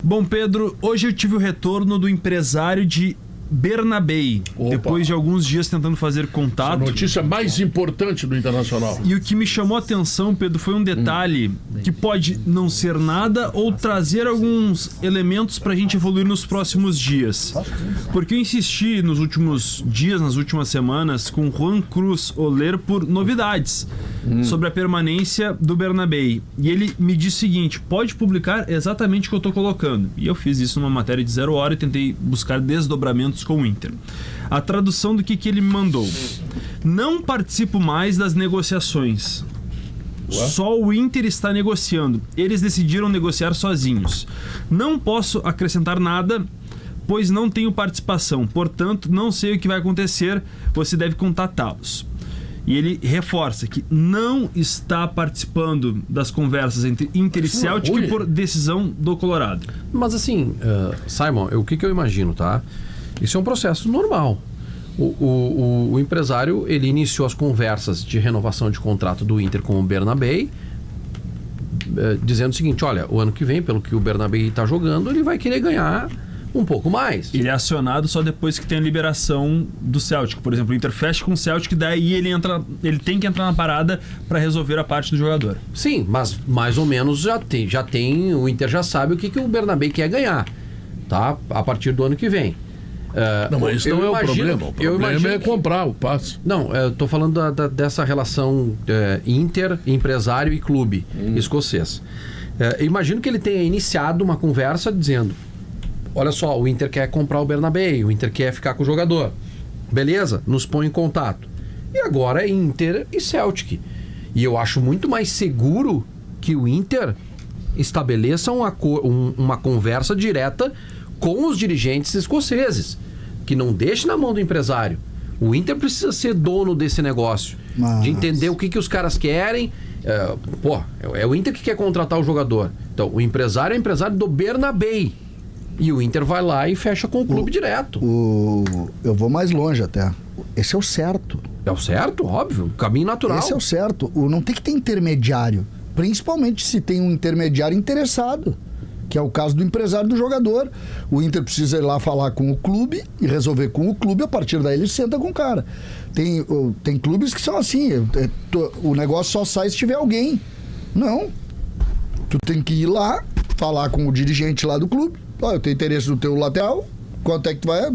Bom, Pedro, hoje eu tive o retorno do empresário de Bernabéi. Opa. Depois de alguns dias tentando fazer contato. A notícia mais importante do Internacional. E o que me chamou a atenção, Pedro, foi um detalhe que pode não ser nada ou trazer alguns elementos pra gente evoluir nos próximos dias. Porque eu insisti nos últimos dias, nas últimas semanas, com Juan Cruz Oler por novidades sobre a permanência do Bernabéi. E ele me disse o seguinte: pode publicar exatamente o que eu tô colocando. E eu fiz isso numa matéria de 0 hora e tentei buscar desdobramentos com o Inter. A tradução do que ele me mandou: não participo mais das negociações. Só o Inter está negociando. Eles decidiram negociar sozinhos. Não posso acrescentar nada, pois não tenho participação. Portanto, não sei o que vai acontecer. Você deve contatá-los. E ele reforça que não está participando das conversas entre Inter e Celtic por decisão do Colorado. Mas assim, Simon, o que eu imagino, tá? Isso é um processo normal. O empresário, ele iniciou as conversas de renovação de contrato do Inter com o Bernabéi, dizendo o seguinte: olha, o ano que vem, pelo que o Bernabéi está jogando, ele vai querer ganhar um pouco mais. Ele é acionado só depois que tem a liberação do Celtic. Por exemplo, o Inter fecha com o Celtic, daí ele tem que entrar na parada para resolver a parte do jogador. Sim, mas mais ou menos já tem, o Inter já sabe o que o Bernabéi quer ganhar, tá? A partir do ano que vem. Não, mas isso não é o problema. O problema é comprar o passe. Não, eu tô falando dessa relação Inter, empresário e clube escocês. Imagino que ele tenha iniciado uma conversa dizendo: olha só, o Inter quer comprar o Bernabéi, o Inter quer ficar com o jogador. Beleza, nos põe em contato. E agora é Inter e Celtic. E eu acho muito mais seguro que o Inter estabeleça uma conversa direta com os dirigentes escoceses, que não deixe na mão do empresário. O Inter precisa ser dono desse negócio, de entender o que os caras querem. É o Inter que quer contratar o jogador. Então, o empresário é empresário do Bernabéi. E o Inter vai lá e fecha com o clube direto. Eu vou mais longe até. Esse é o certo. É o certo, óbvio. O caminho natural. Esse é o certo. Não tem que ter intermediário. Principalmente se tem um intermediário interessado, que é o caso do empresário do jogador. O Inter precisa ir lá falar com o clube e resolver com o clube. A partir daí ele senta com o cara. Tem clubes que são assim: o negócio só sai se tiver alguém. Não. Tu tem que ir lá, falar com o dirigente lá do clube. Eu tenho interesse no teu lateral, quanto é que tu vai...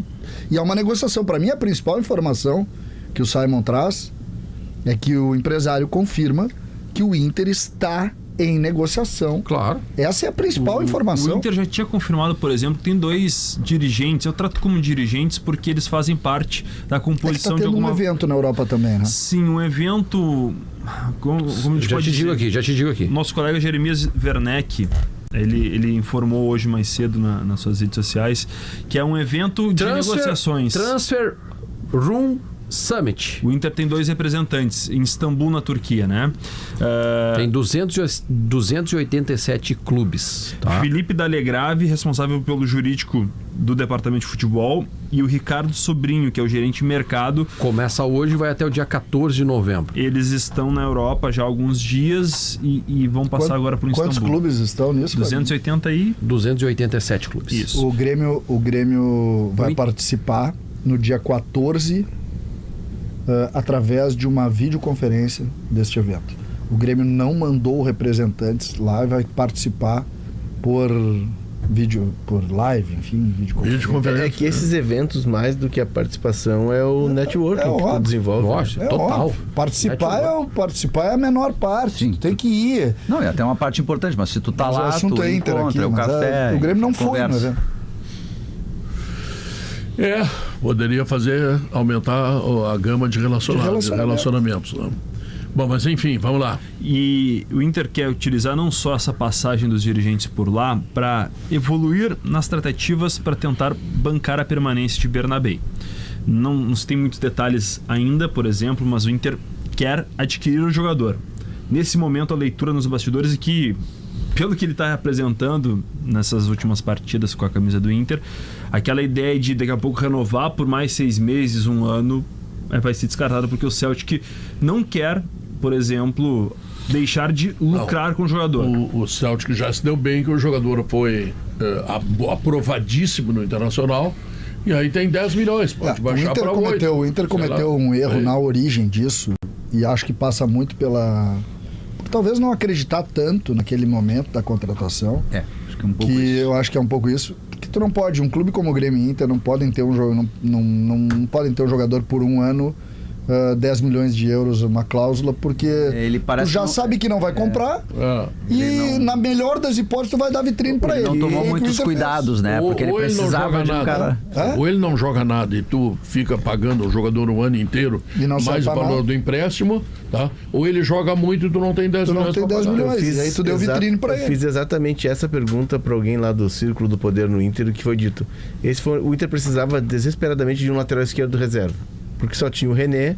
E é uma negociação. Para mim, a principal informação que o Simon traz é que o empresário confirma que o Inter está em negociação. Claro. Essa é a principal informação. O Inter já tinha confirmado, por exemplo, que tem 2 dirigentes. Eu trato como dirigentes porque eles fazem parte da composição de alguma... um evento na Europa também, né? Sim, um evento... Como já te digo aqui. Nosso colega Jeremias Werneck, ele informou hoje mais cedo nas suas redes sociais que é um evento de negociações. Transfer Room Summit. O Inter tem 2 representantes em Istambul, na Turquia, né? Tem 287 clubes. Tá? Felipe Dalegrave, responsável pelo jurídico do departamento de futebol, e o Ricardo Sobrinho, que é o gerente de mercado. Começa hoje e vai até o dia 14 de novembro. Eles estão na Europa já há alguns dias e vão passar agora para o Istambul. Quantos clubes estão nisso? 287 clubes. Isso. O Grêmio vai participar no dia 14 através de uma videoconferência deste evento. O Grêmio não mandou representantes lá e vai participar por live, enfim, videoconferência. É que esses eventos, mais do que a participação, é o networking que tu desenvolve. Lógico, total. Óbvio. Participar é a menor parte. Sim. Tu tem que ir. Não, é até uma parte importante, mas se tu tá lá, tu encontra o café. O Grêmio não foi, né? Poderia aumentar a gama de relacionamentos. Né? Bom, mas enfim, vamos lá. E o Inter quer utilizar não só essa passagem dos dirigentes por lá para evoluir nas tratativas para tentar bancar a permanência de Bernabéi. Não se tem muitos detalhes ainda, por exemplo, mas o Inter quer adquirir o jogador. Nesse momento, a leitura nos bastidores é que, pelo que ele está apresentando nessas últimas partidas com a camisa do Inter, aquela ideia de daqui a pouco renovar por mais 6 meses, 1 ano, vai ser descartada, porque o Celtic não quer, por exemplo, deixar de lucrar com o jogador. O Celtic já se deu bem que o jogador foi aprovadíssimo no Internacional. E aí tem 10 milhões, pode baixar para 8. O Inter cometeu um erro na origem disso, e acho que passa muito pela... Talvez não acreditar tanto naquele momento da contratação. Acho que é um pouco isso. Eu acho que é um pouco isso. Que tu não pode, um clube como o Grêmio e Inter não podem ter não podem ter um jogador por um ano, 10 milhões de euros, uma cláusula, porque tu já sabe que não vai comprar e na melhor das hipóteses tu vai dar vitrine pra ele. Não tomou muitos cuidados, né? Porque ele precisava de um cara... Ou ele não joga nada e tu fica pagando o jogador o ano inteiro mais o valor do empréstimo, tá? Ou ele joga muito e tu não tem 10 milhões. Tu não tem 10 milhões, e aí tu deu vitrine pra ele. Eu fiz exatamente essa pergunta pra alguém lá do Círculo do Poder no Inter, que foi dito. O Inter precisava desesperadamente de um lateral esquerdo reserva, porque só tinha o René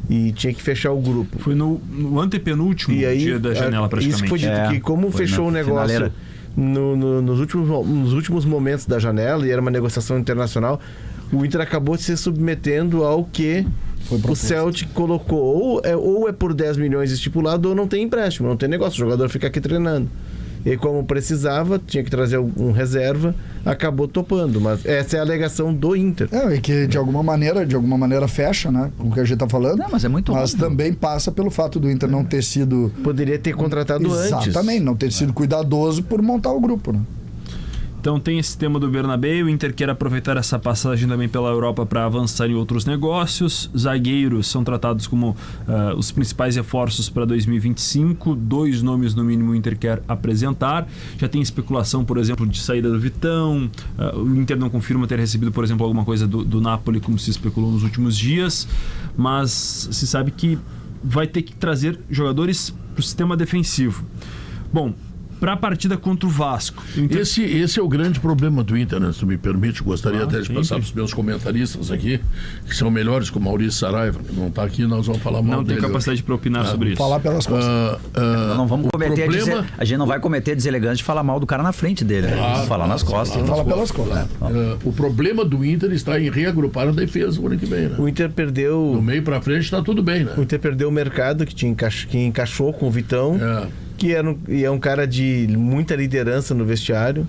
e tinha que fechar o grupo. Foi no antepenúltimo dia da janela, praticamente. Isso foi dito, que como fechou o negócio nos últimos momentos da janela, e era uma negociação internacional, o Inter acabou se submetendo ao que o Celtic colocou. Ou é por 10 milhões estipulado, ou não tem empréstimo, não tem negócio, o jogador fica aqui treinando. E como precisava, tinha que trazer um reserva, acabou topando. Mas essa é a alegação do Inter. E que de alguma maneira fecha, né? Com o que a gente tá falando. Não, mas é muito Mas óbvio. também passa pelo fato do Inter não ter sido... Poderia ter contratado antes. Exatamente, não ter sido cuidadoso por montar o grupo, né? Então tem esse tema do Bernabéu. O Inter quer aproveitar essa passagem também pela Europa para avançar em outros negócios. Zagueiros são tratados como os principais reforços para 2025. 2 nomes no mínimo o Inter quer apresentar. Já tem especulação, por exemplo, de saída do Vitão. O Inter não confirma ter recebido, por exemplo, alguma coisa do Napoli, como se especulou nos últimos dias. Mas se sabe que vai ter que trazer jogadores para o sistema defensivo. Bom, para a partida contra o Vasco. Esse é o grande problema do Inter, né? Se tu me permite, gostaria até de passar para os meus comentaristas aqui, que são melhores, como o Maurício Saraiva, que não está aqui, nós vamos falar mal dele. Não tem capacidade para opinar sobre isso. Falar pelas costas. Não vamos cometer a gente não vai cometer deselegância de falar mal do cara na frente dele, né? Vamos falar nas costas. Fala pelas costas. O problema do Inter está em reagrupar a defesa no ano que vem, né? O Inter perdeu... Do meio para frente está tudo bem, né? O Inter perdeu o mercado, que encaixou com o Vitão. Que é um cara de muita liderança no vestiário.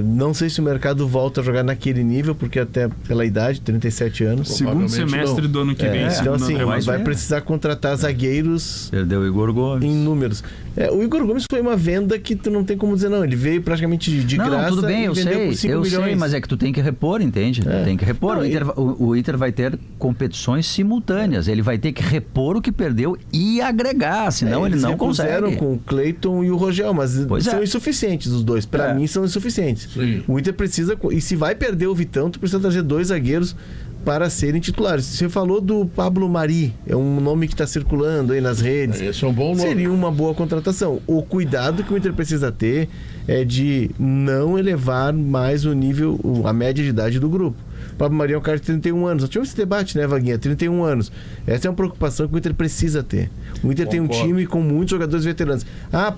Não sei se o mercado volta a jogar naquele nível, porque até pela idade, 37 anos. Segundo semestre do ano que vem. Então assim, vai precisar contratar zagueiros. Perdeu o Igor Gomes. Em números. O Igor Gomes foi uma venda que tu não tem como dizer não. Ele veio praticamente de graça. Não, tudo bem, eu sei, mas é que tu tem que repor, entende? Tem que repor. O Inter vai ter competições simultâneas. Ele vai ter que repor o que perdeu e agregar, senão ele não consegue. Com o Cleiton e o Rogel, mas são insuficientes os dois. Para mim são insuficientes. Sim. O Inter precisa, e se vai perder o Vitão, tu precisa trazer 2 zagueiros para serem titulares. Você falou do Pablo Mari, é um nome que está circulando aí nas redes. Esse é um bom nome. Seria uma boa contratação. O cuidado que o Inter precisa ter é de não elevar mais o nível, a média de idade do grupo. O Pablo Mari é um cara de 31 anos. Nós tivemos esse debate, né, Vaguinha? 31 anos. Essa é uma preocupação que o Inter precisa ter. O Inter tem um time com muitos jogadores veteranos.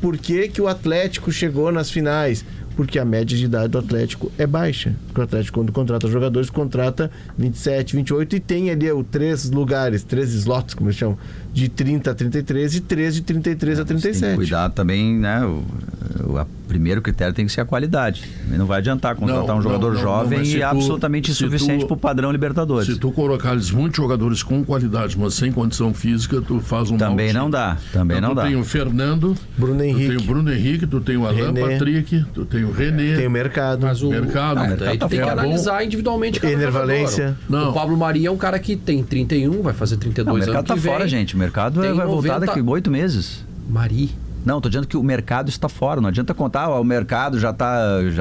Por que o Atlético chegou nas finais? Porque a média de idade do Atlético é baixa. Porque o Atlético, quando contrata jogadores, contrata 27, 28 e tem ali 3 lugares, 3 slots, como eles chamam, de 30 a 33 e 3 de 33 a 37. Tem que cuidar também, né? O primeiro critério tem que ser a qualidade. Não vai adiantar contratar um jogador jovem e absolutamente insuficiente para o padrão Libertadores. Se tu colocares muitos jogadores com qualidade, mas sem condição física, tu faz um também não dá. Também não dá. Tu tem o Fernando, Bruno Henrique. Tu tem o Bruno Henrique, tu tem o Alan Patrick, tu tem o René. Tem o mercado. Mas o mercado aí tu tem que analisar individualmente cada Ener Valência. O Pablo Mari é um cara que tem 31, vai fazer 32 anos. O mercado tá fora, gente. O mercado vai voltar daqui 8 meses. Mari. Não, tô dizendo que o mercado está fora. Não adianta contar, o mercado já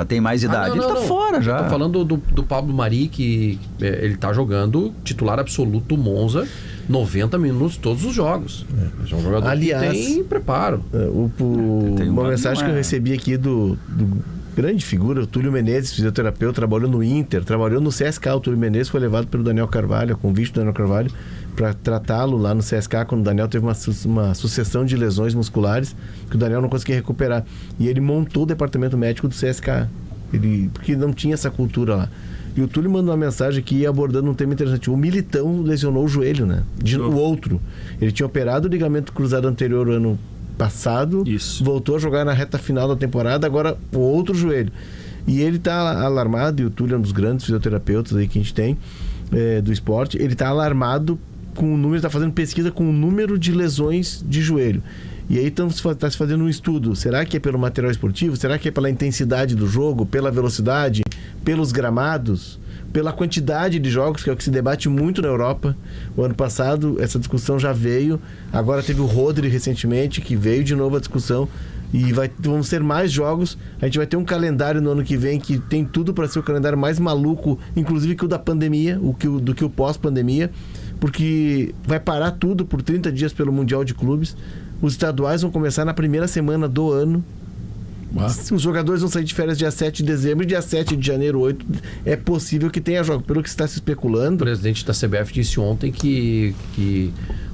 tem mais idade. Ele tá fora já. Eu tô falando do Pablo Mari, que ele tá jogando titular absoluto Monza, 90 minutos todos os jogos. É um jogador que tem preparo. Uma mensagem que eu recebi aqui do grande figura, o Túlio Menezes, fisioterapeuta, trabalhou no Inter, trabalhou no CSKA. O Túlio Menezes foi levado pelo Daniel Carvalho, a convite do Daniel Carvalho, para tratá-lo lá no CSKA, quando o Daniel teve uma sucessão de lesões musculares que o Daniel não conseguia recuperar. E ele montou o departamento médico do CSKA, porque não tinha essa cultura lá. E o Túlio mandou uma mensagem aqui abordando um tema interessante. O Militão lesionou o joelho, né? O outro. Ele tinha operado o ligamento cruzado anterior ano passado, Isso. voltou a jogar na reta final da temporada, agora o outro joelho. E ele tá alarmado, e o Túlio é um dos grandes fisioterapeutas aí que a gente tem do esporte, ele tá alarmado com o número, tá fazendo pesquisa com o número de lesões de joelho. E aí está se fazendo um estudo. Será que é pelo material esportivo? Será que é pela intensidade do jogo? Pela velocidade? Pelos gramados? Pela quantidade de jogos, que é o que se debate muito na Europa. O ano passado, essa discussão já veio. Agora teve o Rodri recentemente, que veio de novo a discussão. E vão ser mais jogos. A gente vai ter um calendário no ano que vem que tem tudo para ser o calendário mais maluco, inclusive que o da pandemia, do que o pós-pandemia. Porque vai parar tudo por 30 dias pelo Mundial de Clubes. Os estaduais vão começar na primeira semana do ano. Os jogadores vão sair de férias dia 7 de dezembro e dia 7 de janeiro, 8. É possível que tenha jogo. Pelo que está se especulando. O presidente da CBF disse ontem que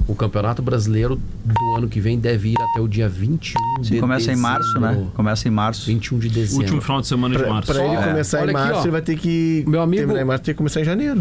o Campeonato Brasileiro do ano que vem deve ir até o dia 21 de começa dezembro. em março, né? Começa em março. 21 de dezembro. Último final de semana de março. Para ele começar Olha em aqui, março, ó. ele vai ter que Meu amigo- terminar em março, tem que começar em janeiro.